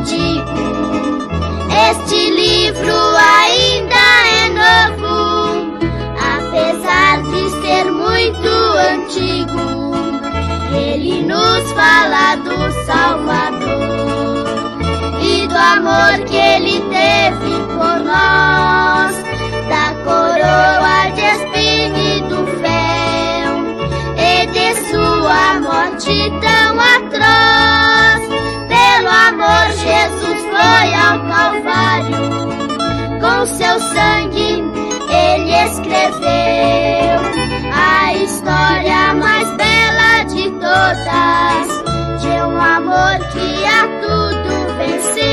antigo. Este livro ainda é novo, apesar de ser muito antigo. Ele nos fala do Salvador e do amor que Ele teve por nós, da coroa de espinho e do fel, e de sua morte tão atroz. Pelo amor Jesus foi ao Calvário, com seu sangue Ele escreveu a história mais bela de todas, de um amor que a tudo venceu.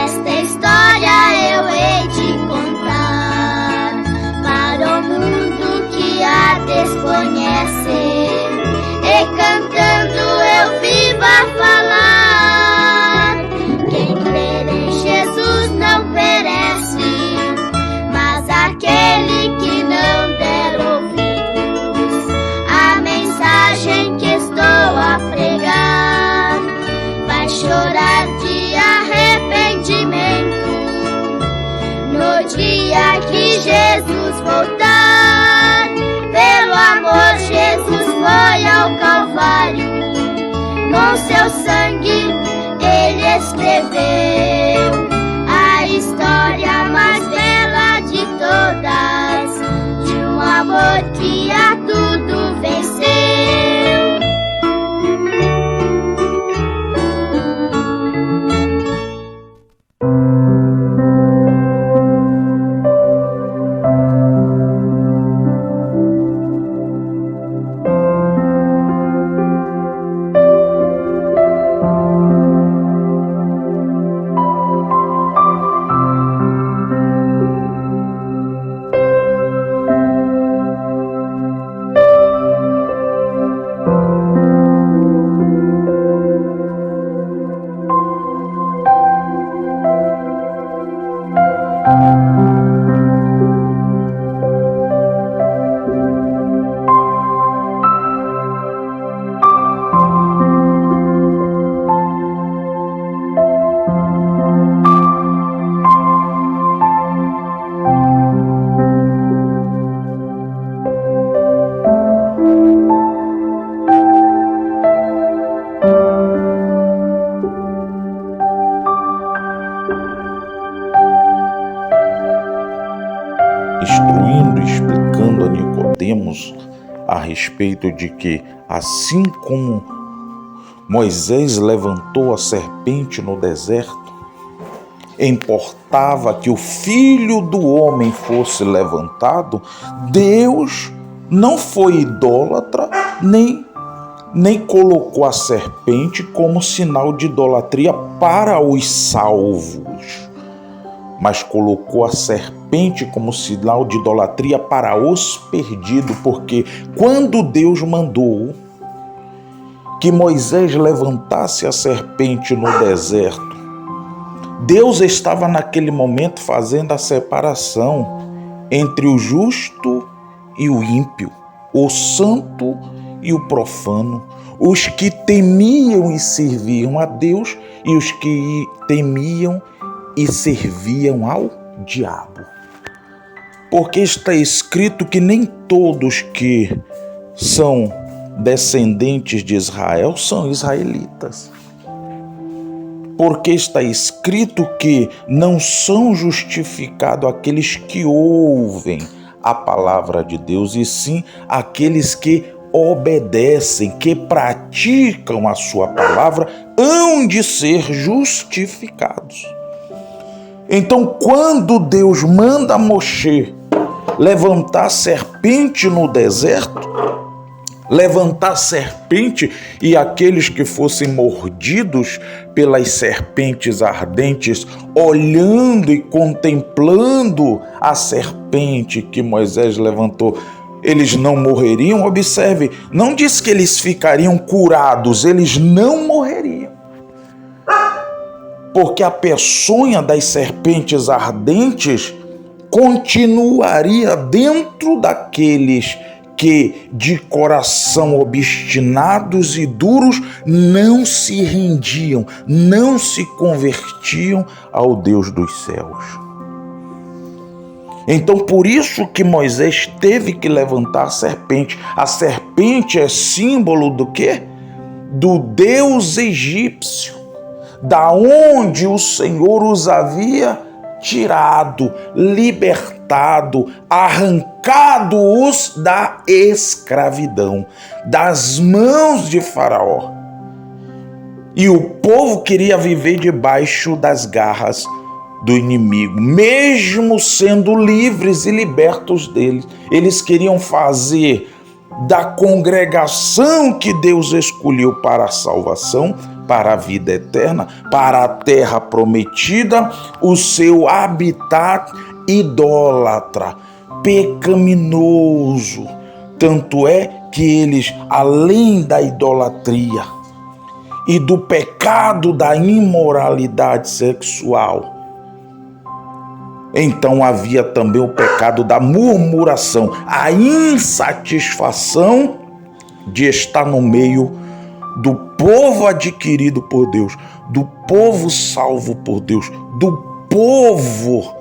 Esta história eu hei de contar para o mundo que a desconhece, e cantando eu vivo a falar. Quem crer em Jesus não perece, mas aquele que não der ouvidos à mensagem que estou a pregar, vai chorar de arrependimento no dia que Jesus voltar. Pelo amor Jesus foi ao Calvário, com seu sangue Ele escreveu a história mais bela de todas, de um amor que a tudo venceu. Instruindo e explicando a Nicodemos a respeito de que, assim como Moisés levantou a serpente no deserto, importava que o Filho do Homem fosse levantado. Deus não foi idólatra, nem colocou a serpente como sinal de idolatria para os salvos, mas colocou a serpente como sinal de idolatria para os perdidos, porque quando Deus mandou que Moisés levantasse a serpente no deserto, Deus estava naquele momento fazendo a separação entre o justo e o ímpio, o santo e o profano, os que temiam e serviam a Deus e os que temiam e serviam ao diabo. Porque está escrito que nem todos que são descendentes de Israel são israelitas. Porque está escrito que não são justificados aqueles que ouvem a palavra de Deus, e sim aqueles que obedecem, que praticam a sua palavra, hão de ser justificados. Então, quando Deus manda Moshe levantar a serpente no deserto, levantar a serpente e aqueles que fossem mordidos pelas serpentes ardentes, olhando e contemplando a serpente que Moisés levantou, eles não morreriam. Observe, não diz que eles ficariam curados, eles não morreriam. Porque a peçonha das serpentes ardentes continuaria dentro daqueles que, de coração obstinados e duros, não se rendiam, não se convertiam ao Deus dos céus. Então, por isso que Moisés teve que levantar a serpente. A serpente é símbolo do quê? Do Deus egípcio, da onde o Senhor os havia tirado, libertado, arrancado-os da escravidão, das mãos de Faraó. E o povo queria viver debaixo das garras do inimigo, mesmo sendo livres e libertos deles. Eles queriam fazer da congregação que Deus escolheu para a salvação, para a vida eterna, para a terra prometida, o seu habitat idólatra, pecaminoso. Tanto é que eles, além da idolatria e do pecado da imoralidade sexual, então havia também o pecado da murmuração, a insatisfação de estar no meio do povo adquirido por Deus, do povo salvo por Deus, do povo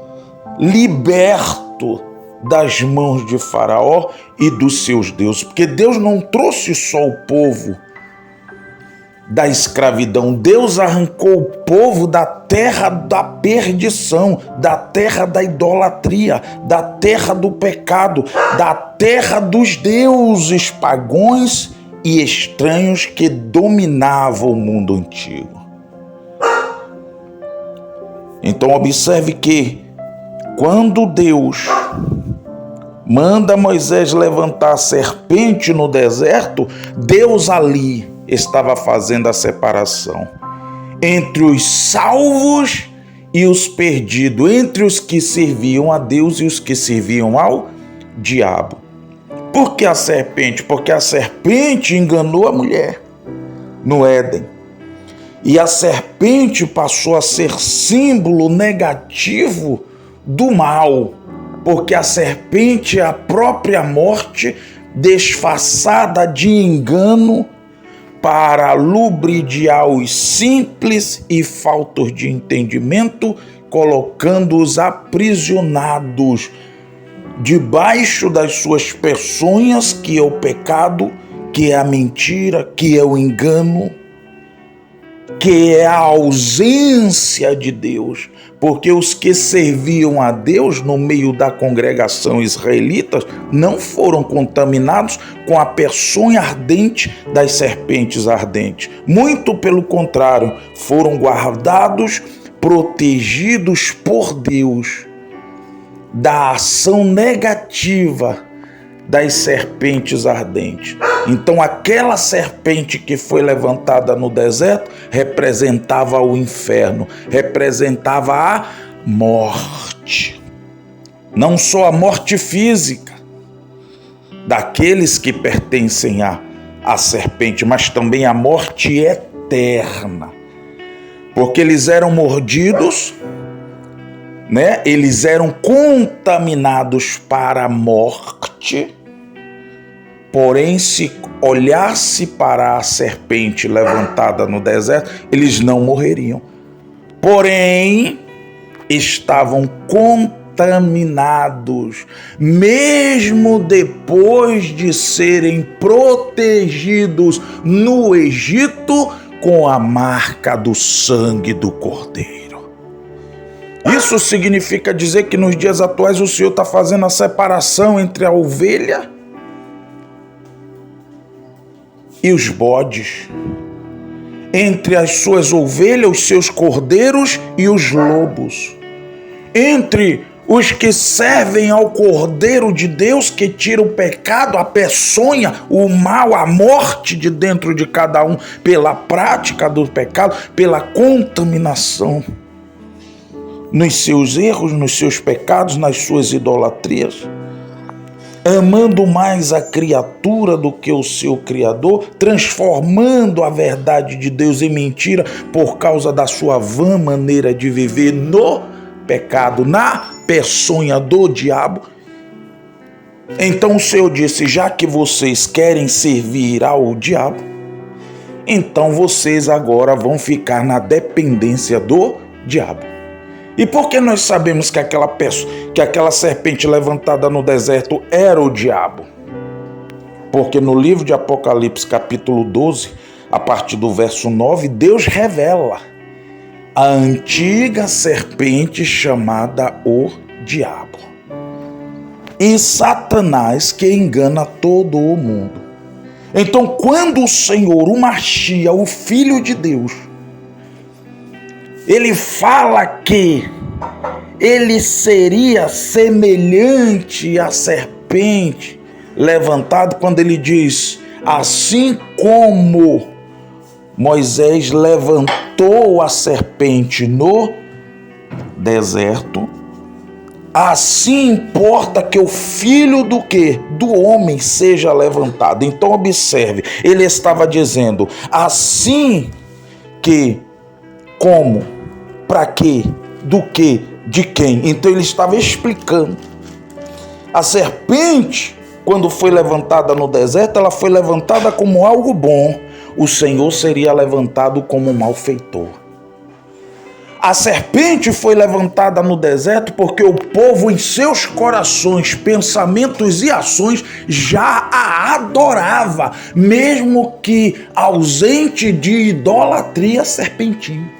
liberto das mãos de Faraó e dos seus deuses. Porque Deus não trouxe só o povo da escravidão, Deus arrancou o povo da terra da perdição, da terra da idolatria, da terra do pecado, da terra dos deuses pagãos e estranhos que dominavam o mundo antigo. Então observe que quando Deus manda Moisés levantar a serpente no deserto, Deus ali estava fazendo a separação entre os salvos e os perdidos, entre os que serviam a Deus e os que serviam ao diabo. Por que a serpente? Porque a serpente enganou a mulher no Éden. E a serpente passou a ser símbolo negativo do mal, porque a serpente é a própria morte disfarçada de engano para lubridiar os simples e faltos de entendimento, colocando-os aprisionados debaixo das suas peçonhas, que é o pecado, que é a mentira, que é o engano, que é a ausência de Deus. Porque os que serviam a Deus no meio da congregação israelita não foram contaminados com a peçonha ardente das serpentes ardentes. Muito pelo contrário, foram guardados, protegidos por Deus da ação negativa das serpentes ardentes. Então aquela serpente que foi levantada no deserto representava o inferno, representava a morte. Não só a morte física daqueles que pertencem à serpente, mas também a morte eterna. Porque eles eram mordidos, eles eram contaminados para a morte. Porém, se olhasse para a serpente levantada no deserto, eles não morreriam. Porém, estavam contaminados, mesmo depois de serem protegidos no Egito com a marca do sangue do Cordeiro. Isso significa dizer que nos dias atuais o Senhor está fazendo a separação entre a ovelha e os bodes, entre as suas ovelhas, os seus cordeiros e os lobos, entre os que servem ao Cordeiro de Deus, que tira o pecado, a peçonha, o mal, a morte de dentro de cada um, pela prática do pecado, pela contaminação nos seus erros, nos seus pecados, nas suas idolatrias. amando mais a criatura do que o seu Criador, transformando a verdade de Deus em mentira por causa da sua vã maneira de viver no pecado, na peçonha do diabo. Então o Senhor disse: já que vocês querem servir ao diabo, então vocês agora vão ficar na dependência do diabo. E por que nós sabemos que aquela serpente levantada no deserto era o diabo? Porque no livro de Apocalipse, capítulo 12, a partir do verso 9, Deus revela a antiga serpente chamada o diabo e Satanás, que engana todo o mundo. Então, quando o Senhor, o Machia, o Filho de Deus, ele fala que ele seria semelhante à serpente levantado, quando ele diz: assim como Moisés levantou a serpente no deserto, assim importa que o Filho do quê? Do homem seja levantado. Então observe, ele estava dizendo: assim que, como, para quê, do que, de quem. Então ele estava explicando. A serpente, quando foi levantada no deserto, ela foi levantada como algo bom. O Senhor seria levantado como um malfeitor. A serpente foi levantada no deserto porque o povo, em seus corações, pensamentos e ações, já a adorava, mesmo que ausente de idolatria serpentina.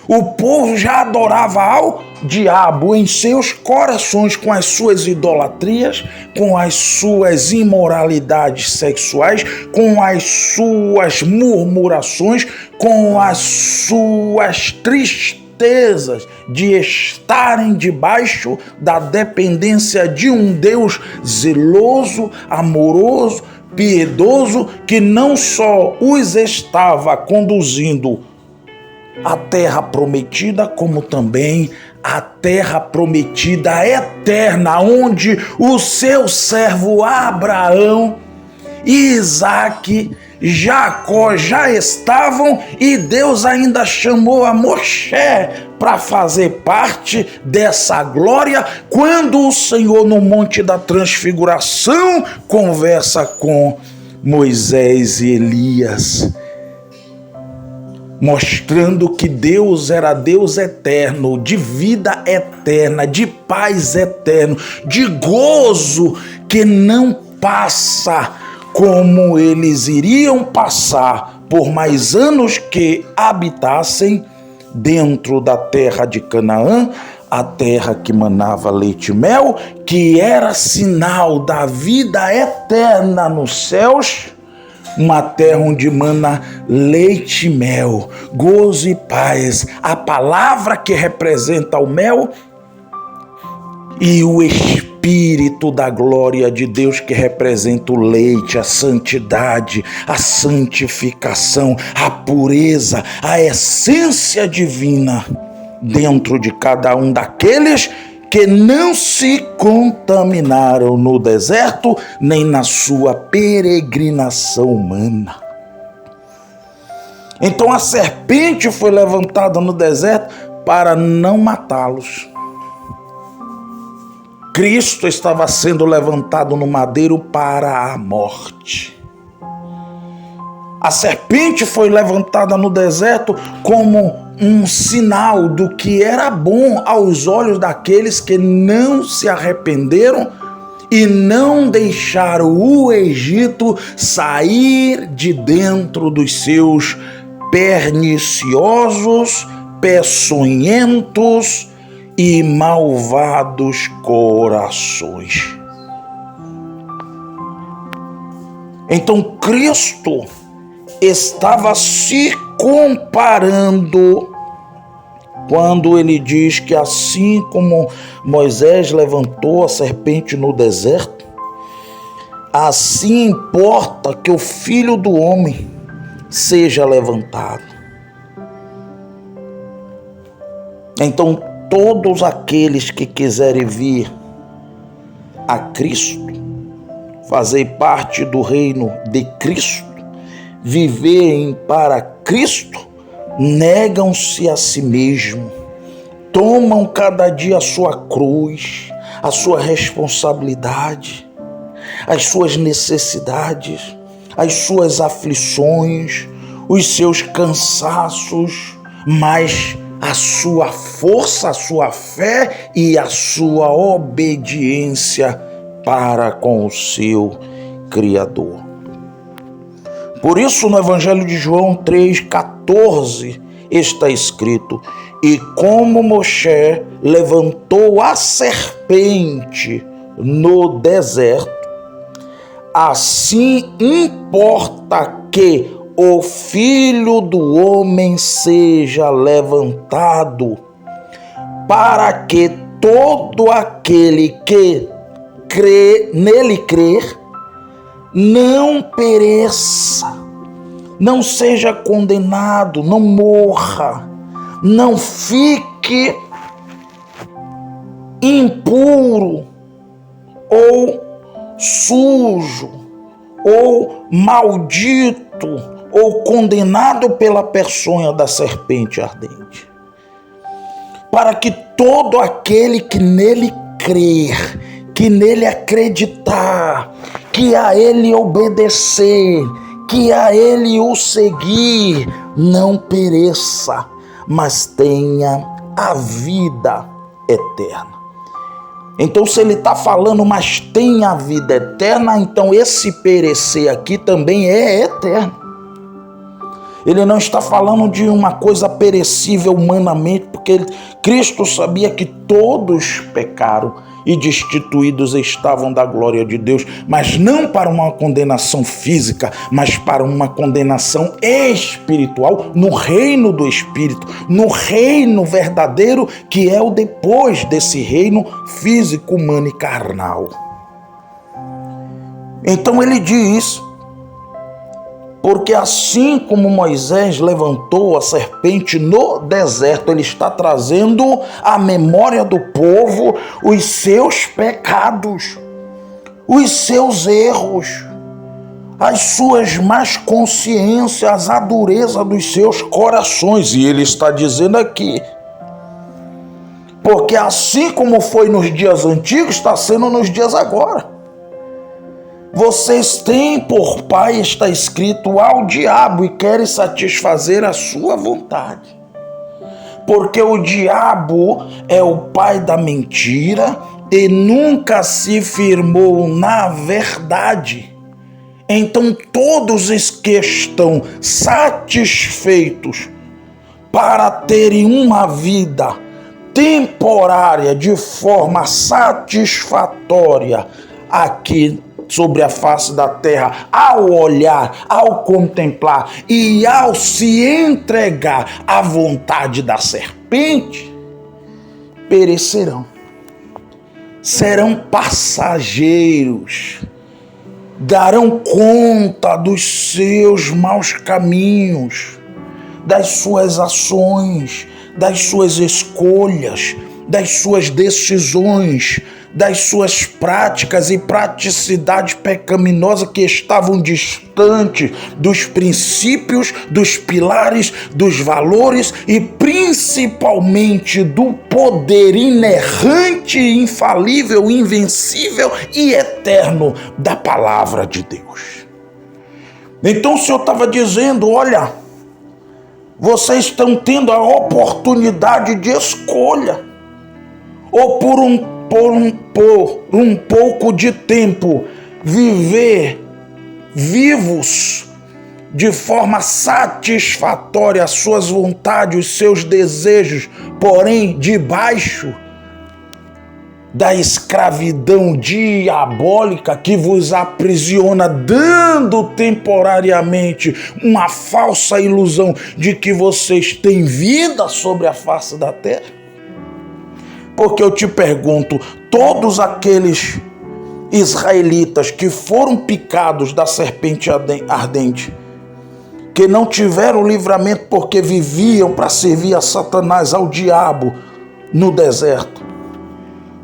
O povo já adorava ao diabo em seus corações, com as suas idolatrias, com as suas imoralidades sexuais, com as suas murmurações, com as suas tristezas de estarem debaixo da dependência de um Deus zeloso, amoroso, piedoso, que não só os estava conduzindo a terra prometida, como também a terra prometida eterna, onde o seu servo Abraão, Isaque, Jacó já estavam, e Deus ainda chamou a Moshe para fazer parte dessa glória, quando o Senhor, no Monte da Transfiguração, conversa com Moisés e Elias, mostrando que Deus era Deus eterno, de vida eterna, de paz eterna, de gozo que não passa, como eles iriam passar por mais anos que habitassem dentro da terra de Canaã, a terra que manava leite e mel, que era sinal da vida eterna nos céus. Uma terra onde mana leite e mel, gozo e paz, a palavra que representa o mel e o Espírito da glória de Deus que representa o leite, a santidade, a santificação, a pureza, a essência divina dentro de cada um daqueles que não se contaminaram no deserto, nem na sua peregrinação humana. Então a serpente foi levantada no deserto para não matá-los. Cristo estava sendo levantado no madeiro para a morte. A serpente foi levantada no deserto como um sinal do que era bom aos olhos daqueles que não se arrependeram e não deixaram o Egito sair de dentro dos seus perniciosos, peçonhentos e malvados corações. Então Cristo estava se comparando quando ele diz que assim como Moisés levantou a serpente no deserto, assim importa que o Filho do Homem seja levantado. Então todos aqueles que quiserem vir a Cristo, fazer parte do reino de Cristo, viverem para Cristo, negam-se a si mesmo, tomam cada dia a sua cruz, a sua responsabilidade, as suas necessidades, as suas aflições, os seus cansaços, mas a sua força, a sua fé e a sua obediência para com o seu Criador. Por isso, no Evangelho de João 3,14, está escrito: e como Moshe levantou a serpente no deserto, assim importa que o Filho do Homem seja levantado, para que todo aquele que nele crer não pereça, não seja condenado, não morra, não fique impuro ou sujo ou maldito ou condenado pela peçonha da serpente ardente. Para que todo aquele que nele crer, que nele acreditar, que a ele obedecer, que a ele o seguir, não pereça, mas tenha a vida eterna. Então, se ele está falando, mas tem a vida eterna, então esse perecer aqui também é eterno. Ele não está falando de uma coisa perecível humanamente, porque Cristo sabia que todos pecaram e destituídos estavam da glória de Deus, mas não para uma condenação física, mas para uma condenação espiritual no reino do Espírito, no reino verdadeiro, que é o depois desse reino físico, humano e carnal. Então ele diz: porque assim como Moisés levantou a serpente no deserto, ele está trazendo à memória do povo os seus pecados, os seus erros, as suas más consciências, a dureza dos seus corações. E ele está dizendo aqui: porque assim como foi nos dias antigos, está sendo nos dias agora. Vocês têm por pai, está escrito, ao diabo, e querem satisfazer a sua vontade. Porque o diabo é o pai da mentira e nunca se firmou na verdade. Então todos os que estão satisfeitos para terem uma vida temporária de forma satisfatória aqui sobre a face da terra, ao olhar, ao contemplar e ao se entregar à vontade da serpente, perecerão, serão passageiros, darão conta dos seus maus caminhos, das suas ações, das suas escolhas, das suas decisões, das suas práticas e praticidade pecaminosa que estavam distantes dos princípios, dos pilares, dos valores e principalmente do poder inerrante, infalível, invencível e eterno da palavra de Deus. Então o Senhor estava dizendo: olha, vocês estão tendo a oportunidade de escolha, ou por um pouco de tempo, viver vivos de forma satisfatória as suas vontades, os seus desejos, porém debaixo da escravidão diabólica que vos aprisiona, dando temporariamente uma falsa ilusão de que vocês têm vida sobre a face da terra. Porque eu te pergunto, todos aqueles israelitas que foram picados da serpente ardente, que não tiveram livramento porque viviam para servir a Satanás, ao diabo, no deserto,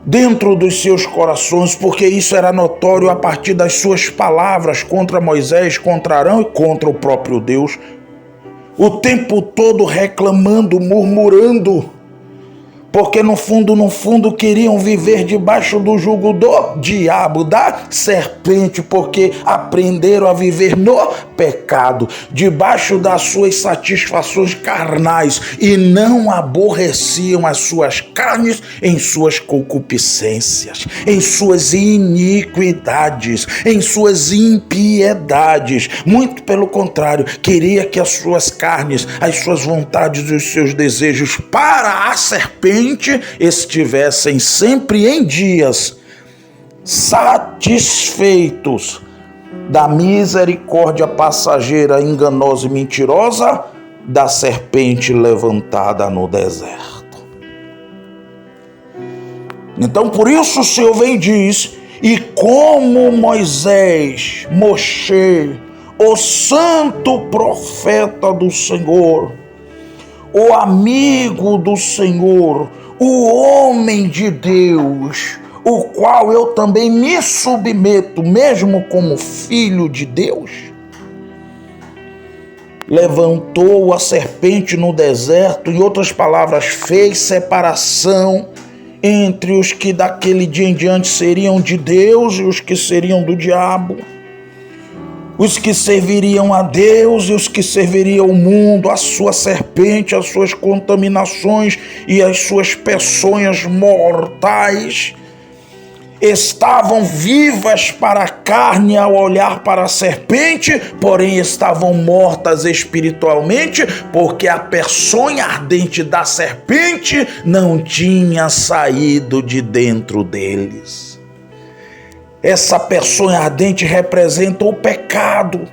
dentro dos seus corações, porque isso era notório a partir das suas palavras contra Moisés, contra Arão e contra o próprio Deus. O tempo todo reclamando, murmurando, porque no fundo queriam viver debaixo do jugo do diabo, da serpente, porque aprenderam a viver no pecado, debaixo das suas satisfações carnais, e não aborreciam as suas carnes em suas concupiscências, em suas iniquidades, em suas impiedades. Muito pelo contrário, queria que as suas carnes, as suas vontades e os seus desejos para a serpente estivessem sempre em dias satisfeitos da misericórdia passageira, enganosa e mentirosa da serpente levantada no deserto. Então, por isso o Senhor vem e diz: e como Moisés, Moshe, o santo profeta do Senhor, o amigo do Senhor, o homem de Deus, o qual eu também me submeto, mesmo como filho de Deus, levantou a serpente no deserto, em outras palavras, fez separação entre os que daquele dia em diante seriam de Deus e os que seriam do diabo, os que serviriam a Deus e os que serviriam ao mundo, a sua serpente, as suas contaminações e as suas peçonhas mortais estavam vivas para a carne ao olhar para a serpente, porém estavam mortas espiritualmente, porque a peçonha ardente da serpente não tinha saído de dentro deles. Essa peçonha ardente representa o pecado.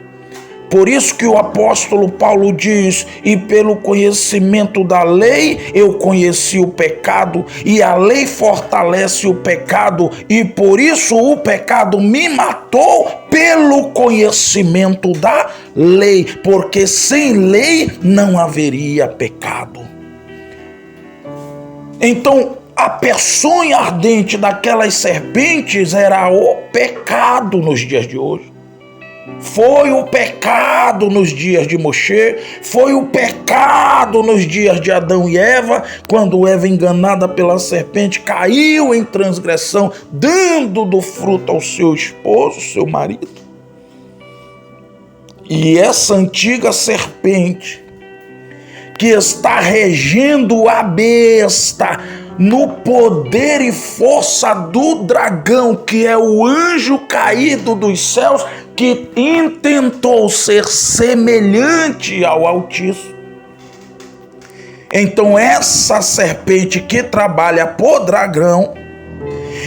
Por isso que o apóstolo Paulo diz: e pelo conhecimento da lei eu conheci o pecado, e a lei fortalece o pecado, e por isso o pecado me matou pelo conhecimento da lei, porque sem lei não haveria pecado. Então, a peçonha ardente daquelas serpentes era o pecado nos dias de hoje. Foi o pecado nos dias de Moshe, foi o pecado nos dias de Adão e Eva, quando Eva, enganada pela serpente, caiu em transgressão, dando do fruto ao seu esposo, seu marido. E essa antiga serpente, que está regendo a besta, no poder e força do dragão, que é o anjo caído dos céus, que intentou ser semelhante ao Altíssimo. Então essa serpente que trabalha por dragão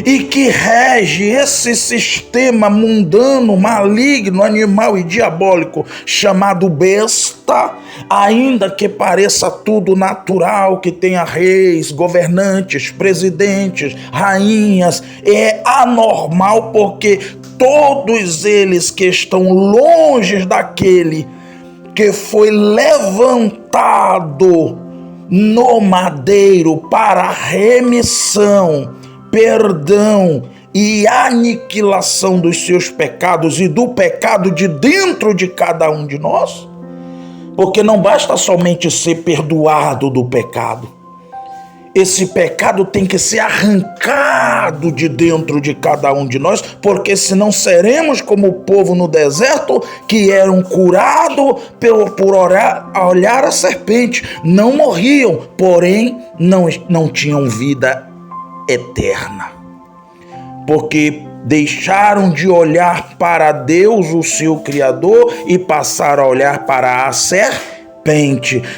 e que rege esse sistema mundano, maligno, animal e diabólico chamado besta, ainda que pareça tudo natural, que tenha reis, governantes, presidentes, rainhas, é anormal, porque todos eles que estão longe daquele que foi levantado no madeiro para remissão, perdão e aniquilação dos seus pecados e do pecado de dentro de cada um de nós, porque não basta somente ser perdoado do pecado. Esse pecado tem que ser arrancado de dentro de cada um de nós, porque senão seremos como o povo no deserto, que eram curados por olhar a serpente. Não morriam, porém não tinham vida eterna, porque deixaram de olhar para Deus, o seu Criador, e passaram a olhar para a serpente.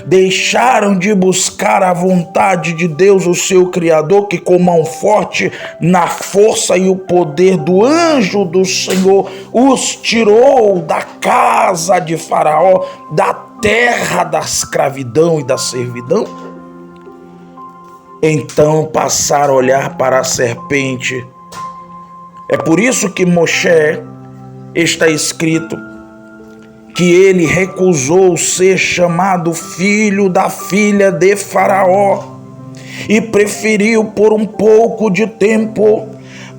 Deixaram de buscar a vontade de Deus, o seu Criador, que com mão forte, na força e o poder do anjo do Senhor, os tirou da casa de Faraó, da terra da escravidão e da servidão. Então passaram a olhar para a serpente. É por isso que Moshe, está escrito que ele recusou ser chamado filho da filha de Faraó. e preferiu por um pouco de tempo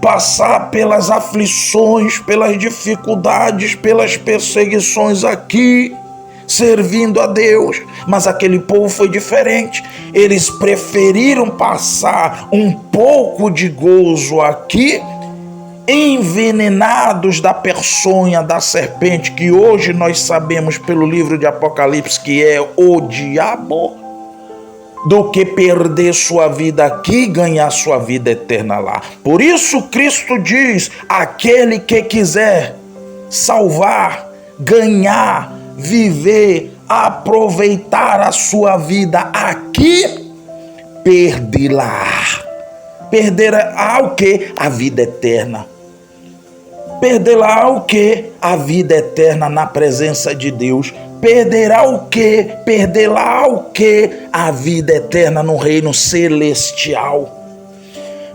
passar pelas aflições, pelas dificuldades, pelas perseguições aqui, servindo a Deus. Mas aquele povo foi diferente. Eles preferiram passar um pouco de gozo aqui, envenenados da peçonha da serpente, que hoje nós sabemos pelo livro de Apocalipse que é o diabo, do que perder sua vida aqui e ganhar sua vida eterna lá. Por isso Cristo diz: aquele que quiser salvar, ganhar, viver, aproveitar a sua vida aqui, perderá. Perderá o quê? A vida eterna. Perderá o quê? A vida eterna na presença de Deus. Perderá o quê? Perderá o quê? A vida eterna no reino celestial.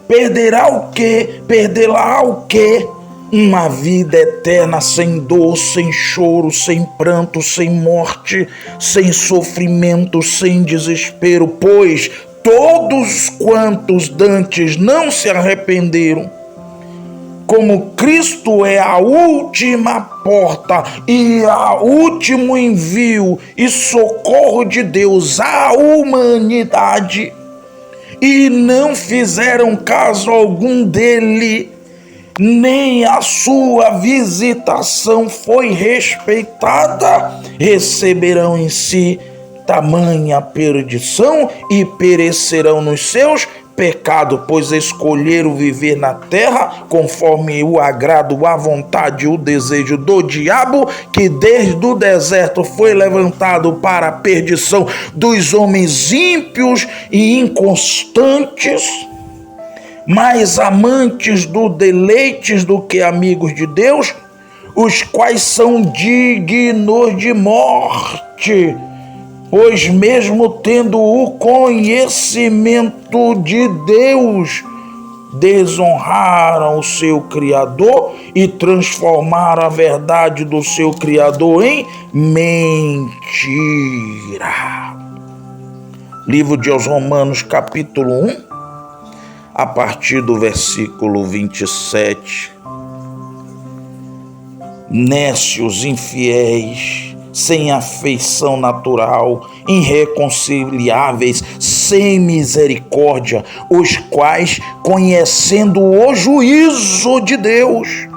Perderá o quê? Perderá o quê? Uma vida eterna sem dor, sem choro, sem pranto, sem morte, sem sofrimento, sem desespero, pois todos quantos dantes não se arrependeram, como Cristo é a última porta e o último envio e socorro de Deus à humanidade, e não fizeram caso algum dele, nem a sua visitação foi respeitada, receberão em si tamanha perdição e perecerão nos seus pecados, pois escolheram viver na terra conforme o agrado, a vontade e o desejo do diabo, que desde o deserto foi levantado para a perdição dos homens ímpios e inconstantes, mais amantes do deleites do que amigos de Deus, os quais são dignos de morte, pois mesmo tendo o conhecimento de Deus, desonraram o seu Criador e transformaram a verdade do seu Criador em mentira. Livro de Romanos, capítulo 1, a partir do versículo 27. Nécios, infiéis, sem afeição natural, irreconciliáveis, sem misericórdia, os quais, conhecendo o juízo de Deus,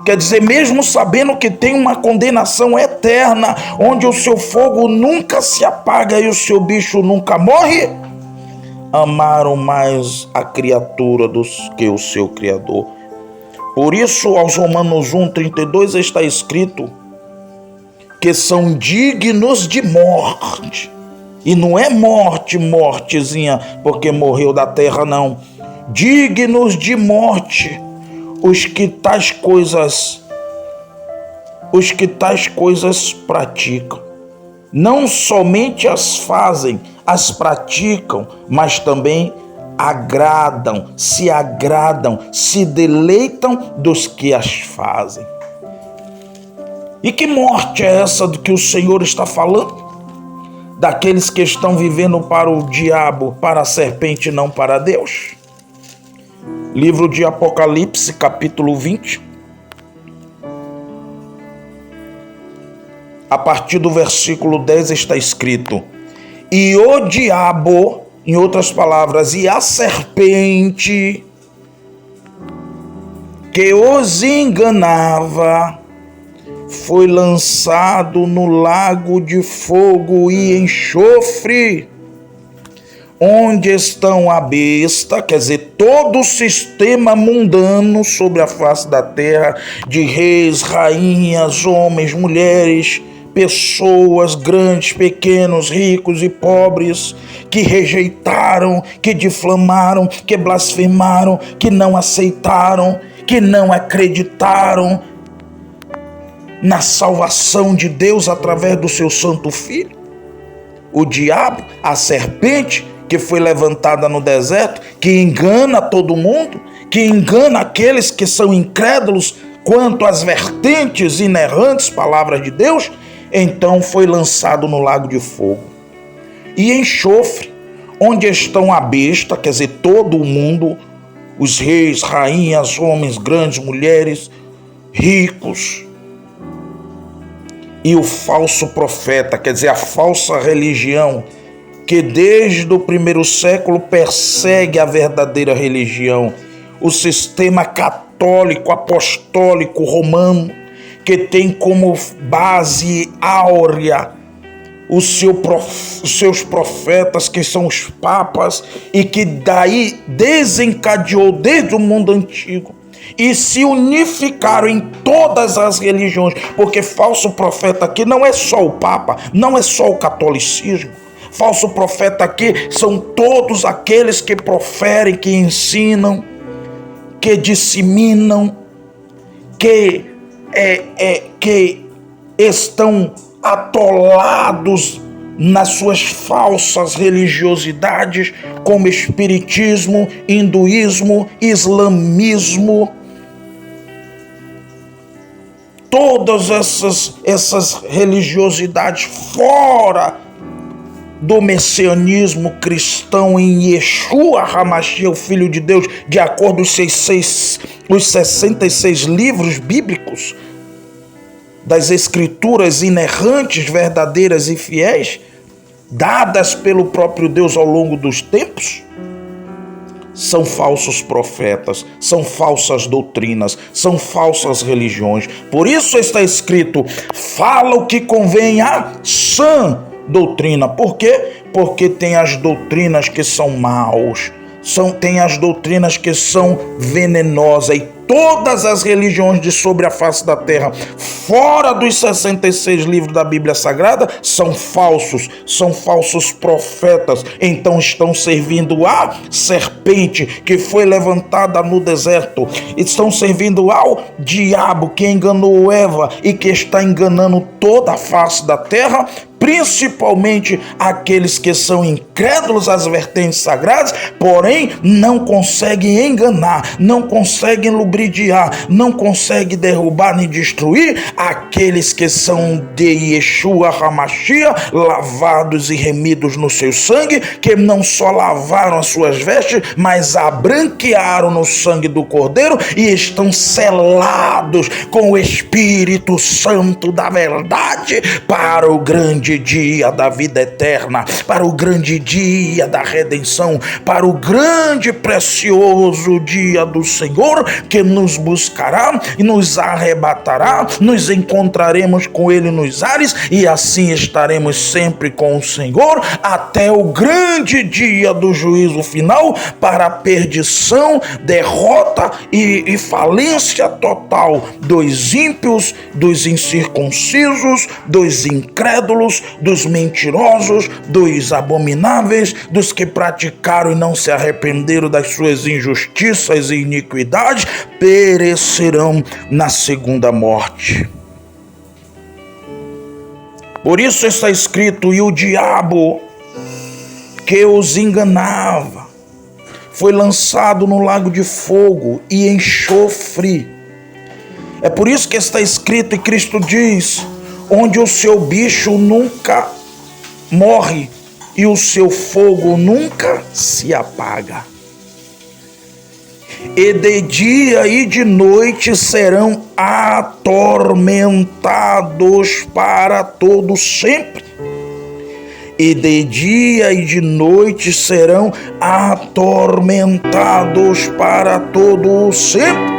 quer dizer, mesmo sabendo que tem uma condenação eterna, onde o seu fogo nunca se apaga e o seu bicho nunca morre, amaram mais a criatura do que o seu Criador. Por isso, aos Romanos 1:32 está escrito que são dignos de morte. E não é mortezinha porque morreu da terra, não. Dignos de morte os que tais coisas praticam. Não somente as fazem, as praticam, mas também se deleitam dos que as fazem. E que morte é essa do que o Senhor está falando? Daqueles que estão vivendo para o diabo, para a serpente, não para Deus. Livro de Apocalipse, capítulo 20. A partir do versículo 10 está escrito: e o diabo, em outras palavras, e a serpente que os enganava, foi lançado no lago de fogo e enxofre, onde estão a besta, quer dizer, todo o sistema mundano sobre a face da terra, de reis, rainhas, homens, mulheres, pessoas grandes, pequenos, ricos e pobres, que rejeitaram, que difamaram, que blasfemaram, que não aceitaram, que não acreditaram na salvação de Deus através do seu santo Filho. O diabo, a serpente que foi levantada no deserto, que engana todo mundo, que engana aqueles que são incrédulos quanto às vertentes inerrantes palavras de Deus, então foi lançado no lago de fogo e enxofre, onde estão a besta, quer dizer, todo o mundo, os reis, rainhas, homens, grandes, mulheres, ricos, e o falso profeta, quer dizer, a falsa religião, que desde o primeiro século persegue a verdadeira religião, o sistema católico, apostólico, romano, que tem como base áurea os seus profetas, que são os papas, e que daí desencadeou desde o mundo antigo, e se unificaram em todas as religiões, porque falso profeta aqui não é só o Papa, não é só o catolicismo. Falso profeta aqui são todos aqueles que proferem, que ensinam, que disseminam, que estão atolados nas suas falsas religiosidades, como espiritismo, hinduísmo, islamismo. Todas essas religiosidades fora do messianismo cristão em Yeshua HaMashiach, o Filho de Deus, de acordo com os 66 livros bíblicos das escrituras inerrantes, verdadeiras e fiéis, dadas pelo próprio Deus ao longo dos tempos, são falsos profetas, são falsas doutrinas, são falsas religiões. Por isso está escrito: fala o que convém à sã doutrina. Por quê? Porque tem as doutrinas que são maus, tem as doutrinas que são venenosas, e todas as religiões de sobre a face da terra, fora dos 66 livros da Bíblia Sagrada, são falsos profetas. Então estão servindo à serpente que foi levantada no deserto, estão servindo ao diabo que enganou Eva e que está enganando toda a face da terra, principalmente aqueles que são incrédulos às vertentes sagradas, porém não conseguem enganar, não conseguem lubridiar, não conseguem derrubar nem destruir aqueles que são de Yeshua HaMashiach, lavados e remidos no seu sangue, que não só lavaram as suas vestes, mas a branquearam no sangue do Cordeiro e estão selados com o Espírito Santo da verdade para o grande dia da vida eterna, para o grande dia da redenção, para o grande precioso dia do Senhor, que nos buscará e nos arrebatará, nos encontraremos com Ele nos ares e assim estaremos sempre com o Senhor até o grande dia do juízo final, para a perdição, derrota e falência total dos ímpios, dos incircuncisos, dos incrédulos, dos mentirosos, dos abomináveis, dos que praticaram e não se arrependeram das suas injustiças e iniquidades, perecerão na segunda morte. Por isso está escrito: e o diabo que os enganava foi lançado no lago de fogo e enxofre. É por isso que está escrito, e Cristo diz: onde o seu bicho nunca morre e o seu fogo nunca se apaga. E de dia e de noite serão atormentados para todo sempre. E de dia e de noite serão atormentados para todo sempre.